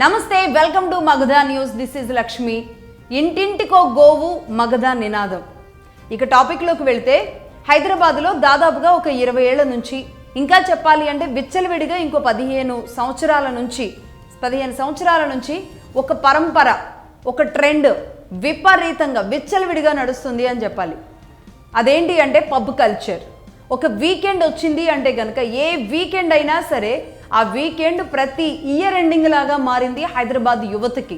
నమస్తే, welcome to Magadha news. This is Lakshmi. ఇంటింటికో గోవు మగధ నినాదం. ఇక టాపిక్లోకి వెళ్తే, హైదరాబాద్లో దాదాపుగా ఒక 20 ఏళ్ల నుంచి, ఇంకా చెప్పాలి అంటే విచ్చలవిడిగా ఇంకో 15 సంవత్సరాల నుంచి ఒక పరంపర, ఒక ట్రెండ్ విపరీతంగా విచ్చలవిడిగా నడుస్తుంది అని చెప్పాలి. అదేంటి అంటే పబ్ కల్చర్. ఒక వీకెండ్ వచ్చింది అంటే కనుక ఏ వీకెండ్ అయినా సరే ఆ వీకెండ్ ప్రతి ఇయర్ ఎండింగ్ లాగా మారింది హైదరాబాద్ యువతకి.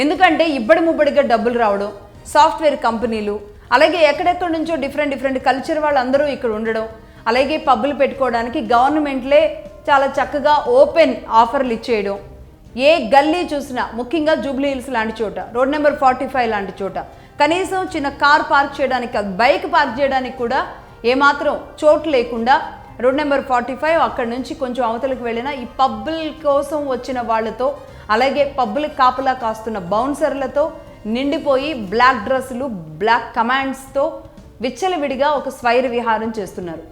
ఎందుకంటే ఇబ్బడిముబ్బడిగా డబ్బులు రావడం, సాఫ్ట్వేర్ కంపెనీలు, అలాగే ఎక్కడెక్కడి నుంచో డిఫరెంట్ కల్చర్ వాళ్ళందరూ ఇక్కడ ఉండడం, అలాగే పబ్బులు పెట్టుకోవడానికి గవర్నమెంట్లే చాలా చక్కగా ఓపెన్ ఆఫర్లు ఇచ్చేయడం. ఏ గల్లీ చూసినా, ముఖ్యంగా జూబ్లీ హిల్స్ లాంటి చోట, రోడ్ నెంబర్ 45 లాంటి చోట కనీసం చిన్న కార్ పార్క్ చేయడానికి, బైక్ పార్క్ చేయడానికి కూడా ఏమాత్రం చోటు లేకుండా రోడ్ నెంబర్ 45 అక్కడి నుంచి కొంచెం అవతలకు వెళ్ళిన ఈ పబ్బుల కోసం వచ్చిన వాళ్ళతో, అలాగే పబ్బులకు కాపలా కాస్తున్న బౌన్సర్లతో నిండిపోయి బ్లాక్ డ్రెస్సులు, బ్లాక్ కమాండ్స్తో విచ్చలవిడిగా ఒక స్వైర విహారం చేస్తున్నారు.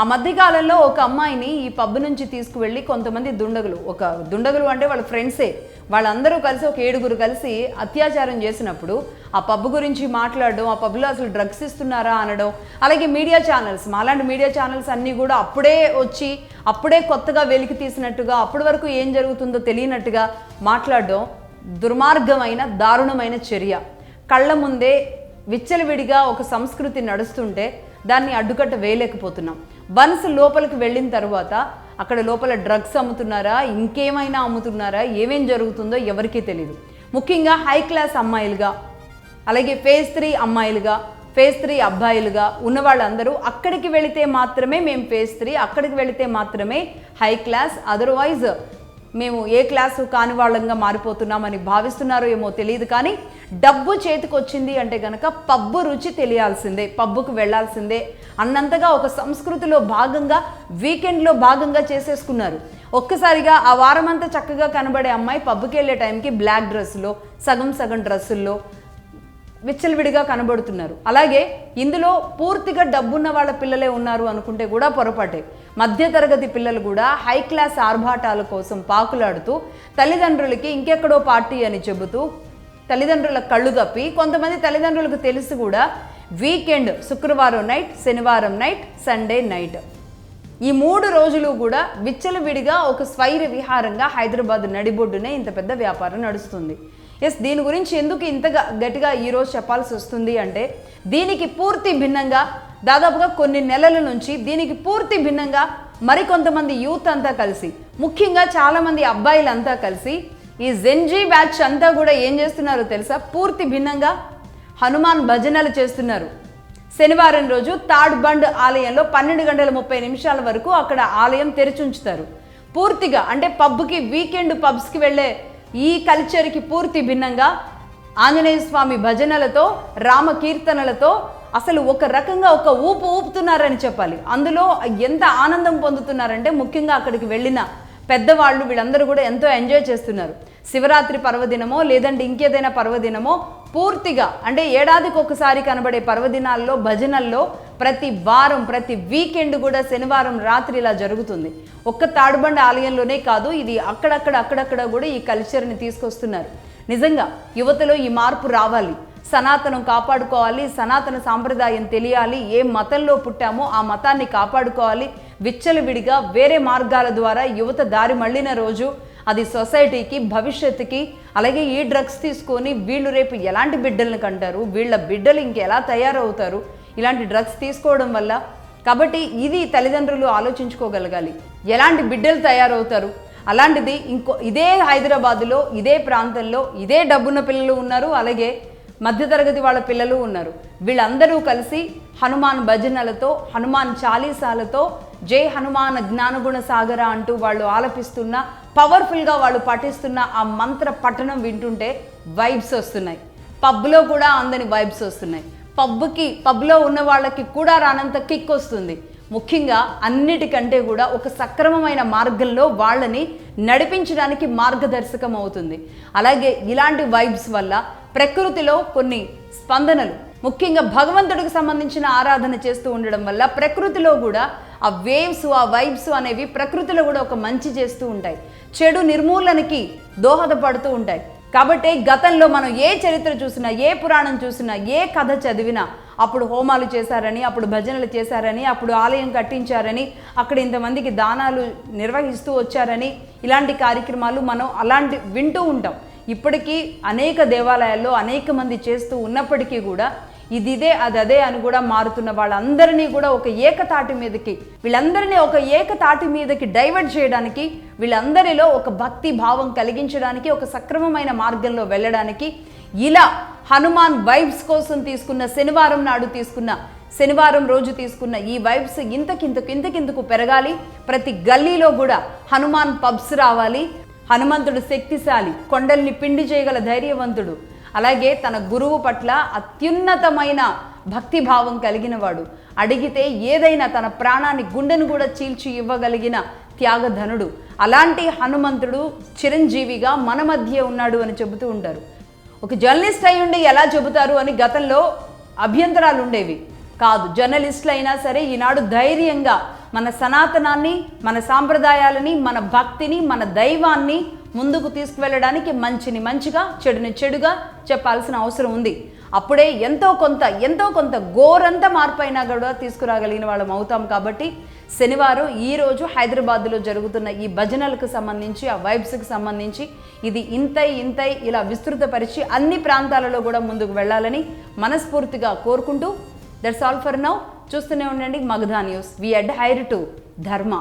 ఆ మధ్యకాలంలో ఒక అమ్మాయిని ఈ పబ్బు నుంచి తీసుకువెళ్ళి కొంతమంది దుండగులు అంటే వాళ్ళ ఫ్రెండ్సే, వాళ్ళందరూ కలిసి ఒక 7 కలిసి అత్యాచారం చేసినప్పుడు ఆ పబ్బు గురించి మాట్లాడడం, ఆ పబ్లో అసలు డ్రగ్స్ ఇస్తున్నారా అనడం, అలాగే మీడియా ఛానల్స్, మాలాంటి మీడియా ఛానల్స్ అన్నీ కూడా అప్పుడే వచ్చి అప్పుడే కొత్తగా వెలికి తీసినట్టుగా, అప్పటి వరకు ఏం జరుగుతుందో తెలియనట్టుగా మాట్లాడడం దుర్మార్గమైన, దారుణమైన చర్య. కళ్ళ ముందే విచ్చలవిడిగా ఒక సంస్కృతి నడుస్తుంటే దాన్ని అడ్డుకట్ట వేయలేకపోతున్నాం. వన్స్ లోపలికి వెళ్ళిన తర్వాత అక్కడ లోపల డ్రగ్స్ అమ్ముతున్నారా, ఇంకేమైనా అమ్ముతున్నారా, ఏమేం జరుగుతుందో ఎవరికీ తెలియదు. ముఖ్యంగా హై క్లాస్ అమ్మాయిలుగా, అలాగే ఫేజ్ 3 అమ్మాయిలుగా, ఫేజ్ 3 అబ్బాయిలుగా ఉన్న వాళ్ళందరూ అక్కడికి వెళితే మాత్రమే మేము ఫేజ్ 3, అక్కడికి వెళితే మాత్రమే హై క్లాస్, అదర్వైజ్ మేము ఏ క్లాసు కాని వాళ్ళంగా మారిపోతున్నామని భావిస్తున్నారో ఏమో తెలియదు. కానీ డబ్బు చేతికి వచ్చింది అంటే కనుక పబ్బు రుచి తెలియాల్సిందే, పబ్బుకు వెళ్లాల్సిందే అన్నంతగా ఒక సంస్కృతిలో భాగంగా, వీకెండ్లో భాగంగా చేసేసుకున్నారు. ఒక్కసారిగా ఆ వారమంతా చక్కగా కనబడే అమ్మాయి పబ్బుకి వెళ్ళే టైంకి బ్లాక్ డ్రెస్సులో, సగం డ్రెస్సుల్లో విచ్చలవిడిగా కనబడుతున్నారు. అలాగే ఇందులో పూర్తిగా డబ్బున్న వాళ్ళ పిల్లలే ఉన్నారు అనుకుంటే కూడా పొరపాటే. మధ్యతరగతి పిల్లలు కూడా హై క్లాస్ ఆర్భాటాల కోసం పాకులాడుతూ తల్లిదండ్రులకి ఇంకెక్కడో పార్టీ అని చెబుతూ తల్లిదండ్రుల కళ్ళు కప్పి, కొంతమంది తల్లిదండ్రులకు తెలిసి కూడా వీకెండ్ శుక్రవారం నైట్, శనివారం నైట్, సండే నైట్, ఈ 3 రోజులు కూడా విచ్చలవిడిగా ఒక స్వైర విహారంగా హైదరాబాద్ నడిబొడ్డునే ఇంత పెద్ద వ్యాపారం నడుస్తుంది. దీని గురించి ఎందుకు ఇంతగా గట్టిగా ఈరోజు చెప్పాల్సి వస్తుంది అంటే, దీనికి పూర్తి భిన్నంగా దాదాపుగా కొన్ని నెలల నుంచి దీనికి పూర్తి భిన్నంగా మరికొంతమంది యూత్ అంతా కలిసి, ముఖ్యంగా చాలామంది అబ్బాయిలంతా కలిసి ఈ జెన్జీ బ్యాచ్ అంతా కూడా ఏం చేస్తున్నారో తెలుసా? పూర్తి భిన్నంగా హనుమాన్ భజనలు చేస్తున్నారు. శనివారం రోజు థర్డ్ బండ్ ఆలయంలో 12:30 వరకు అక్కడ ఆలయం తెరిచి ఉంచుతారు. పూర్తిగా అంటే పబ్కి, వీకెండ్ పబ్స్కి వెళ్ళే ఈ కల్చర్కి పూర్తి భిన్నంగా ఆంజనేయ స్వామి భజనలతో, రామ కీర్తనలతో అసలు ఒక రకంగా ఒక ఊపుతున్నారని చెప్పాలి. అందులో ఎంత ఆనందం పొందుతున్నారంటే, ముఖ్యంగా అక్కడికి వెళ్ళిన పెద్దవాళ్ళు వీళ్ళందరూ కూడా ఎంతో ఎంజాయ్ చేస్తున్నారు. శివరాత్రి పర్వదినమో లేదంటే ఇంకేదైనా పర్వదినమో పూర్తిగా అంటే ఏడాదికి ఒకసారి కనబడే పర్వదినాల్లో, భజనల్లో ప్రతి వారం, ప్రతి వీకెండ్ కూడా శనివారం రాత్రి ఇలా జరుగుతుంది. ఒక్క తాడుబండ ఆలయంలోనే కాదు, ఇది అక్కడక్కడ కూడా ఈ కల్చర్ని తీసుకొస్తున్నారు. నిజంగా యువతలో ఈ మార్పు రావాలి, సనాతనం కాపాడుకోవాలి, సనాతన సాంప్రదాయం తెలియాలి, ఏ మతంలో పుట్టామో ఆ మతాన్ని కాపాడుకోవాలి. విచ్చలవిడిగా వేరే మార్గాల ద్వారా యువత దారి మళ్ళిన రోజు అది సొసైటీకి, భవిష్యత్తుకి, అలాగే ఈ డ్రగ్స్ తీసుకొని వీళ్ళు రేపు ఎలాంటి బిడ్డలను కంటారు, వీళ్ళ బిడ్డలు ఇంకెలా తయారవుతారు ఇలాంటి డ్రగ్స్ తీసుకోవడం వల్ల. కాబట్టి ఇది తల్లిదండ్రులు ఆలోచించుకోగలగాలి, ఎలాంటి బిడ్డలు తయారవుతారు. అలాంటిది ఇదే హైదరాబాదులో, ఇదే ప్రాంతంలో ఇదే డబ్బున్న పిల్లలు ఉన్నారు, అలాగే మధ్యతరగతి వాళ్ళ పిల్లలు ఉన్నారు. వీళ్ళందరూ కలిసి హనుమాన్ భజనలతో, హనుమాన్ చాలీసాలతో, జై హనుమాన్ జ్ఞానగుణ సాగర అంటూ వాళ్ళు ఆలపిస్తున్న, పవర్ఫుల్గా వాళ్ళు పఠిస్తున్న ఆ మంత్ర పఠనం వింటుంటే వైబ్స్ వస్తున్నాయి. పబ్లో కూడా అందని వైబ్స్ వస్తున్నాయి. పబ్లో ఉన్న వాళ్ళకి కూడా రానంత కిక్ వస్తుంది. ముఖ్యంగా అన్నిటికంటే కూడా ఒక సక్రమమైన మార్గంలో వాళ్ళని నడిపించడానికి మార్గదర్శకం అవుతుంది. అలాగే ఇలాంటి వైబ్స్ వల్ల ప్రకృతిలో కొన్ని స్పందనలు, ముఖ్యంగా భగవంతుడికి సంబంధించిన ఆరాధన చేస్తూ ఉండడం వల్ల ప్రకృతిలో కూడా ఆ వేవ్స్, ఆ వైబ్స్ అనేవి ప్రకృతిలో కూడా ఒక మంచి చేస్తూ ఉంటాయి, చెడు నిర్మూలనకి దోహదపడుతూ ఉంటాయి. కాబట్టి గతంలో మనం ఏ చరిత్ర చూసినా, ఏ పురాణం చూసినా, ఏ కథ చదివినా అప్పుడు హోమాలు చేశారని, అప్పుడు భజనలు చేశారని, అప్పుడు ఆలయం కట్టించారని, అక్కడ ఇంతమందికి దానాలు నిర్వహిస్తూ వచ్చారని, ఇలాంటి కార్యక్రమాలు మనం అలాంటి వింటూ ఉంటాం. ఇప్పటికీ అనేక దేవాలయాల్లో అనేక మంది చేస్తూ ఉన్నప్పటికీ కూడా ఇదిదే అదే అని కూడా మారుతున్న వాళ్ళందరినీ కూడా ఒక ఏకతాటి మీదకి, వీళ్ళందరినీ ఒక ఏకతాటి మీదకి డైవర్ట్ చేయడానికి, వీళ్ళందరిలో ఒక భక్తి భావం కలిగించడానికి, ఒక సక్రమమైన మార్గంలో వెళ్ళడానికి ఇలా హనుమాన్ వైబ్స్ కోసం తీసుకున్న శనివారం రోజు తీసుకున్న ఈ వైబ్స్ ఇంతకింతకు పెరగాలి. ప్రతి గల్లీలో కూడా హనుమాన్ పబ్స్ రావాలి. హనుమంతుడు శక్తిశాలి, కొండల్ని పిండి చేయగల ధైర్యవంతుడు, అలాగే తన గురువు పట్ల అత్యున్నతమైన భక్తి భావం కలిగిన వాడు, అడిగితే ఏదైనా తన ప్రాణాన్ని, గుండెను కూడా చీల్చి ఇవ్వగలిగిన త్యాగధనుడు. అలాంటి హనుమంతుడు చిరంజీవిగా మన మధ్య ఉన్నాడు అని చెబుతూ ఉంటారు. ఒక జర్నలిస్ట్ అయి ఉండి ఎలా చెబుతారు అని గతంలో అభ్యంతరాలు ఉండేవి. కాదు, జర్నలిస్టులు అయినా సరే ఈనాడు ధైర్యంగా మన సనాతనాన్ని, మన సాంప్రదాయాలని, మన భక్తిని, మన దైవాన్ని ముందుకు తీసుకువెళ్ళడానికి మంచిని మంచిగా, చెడుని చెడుగా చెప్పాల్సిన అవసరం ఉంది. అప్పుడే ఎంతో కొంత ఘోరంత మార్పు అయినా కూడా తీసుకురాగలిగిన వాళ్ళం అవుతాం. కాబట్టి శనివారం ఈరోజు హైదరాబాద్లో జరుగుతున్న ఈ భజనలకు సంబంధించి, ఆ వైబ్స్కి సంబంధించి ఇది ఇంతై ఇలా విస్తృతపరిచి అన్ని ప్రాంతాలలో కూడా ముందుకు వెళ్ళాలని మనస్ఫూర్తిగా కోరుకుంటూ, దట్స్ ఆల్ ఫర్ నౌ. చూస్తూనే ఉండండి మగధా న్యూస్. వి అడ్హైర్ టు ధర్మ.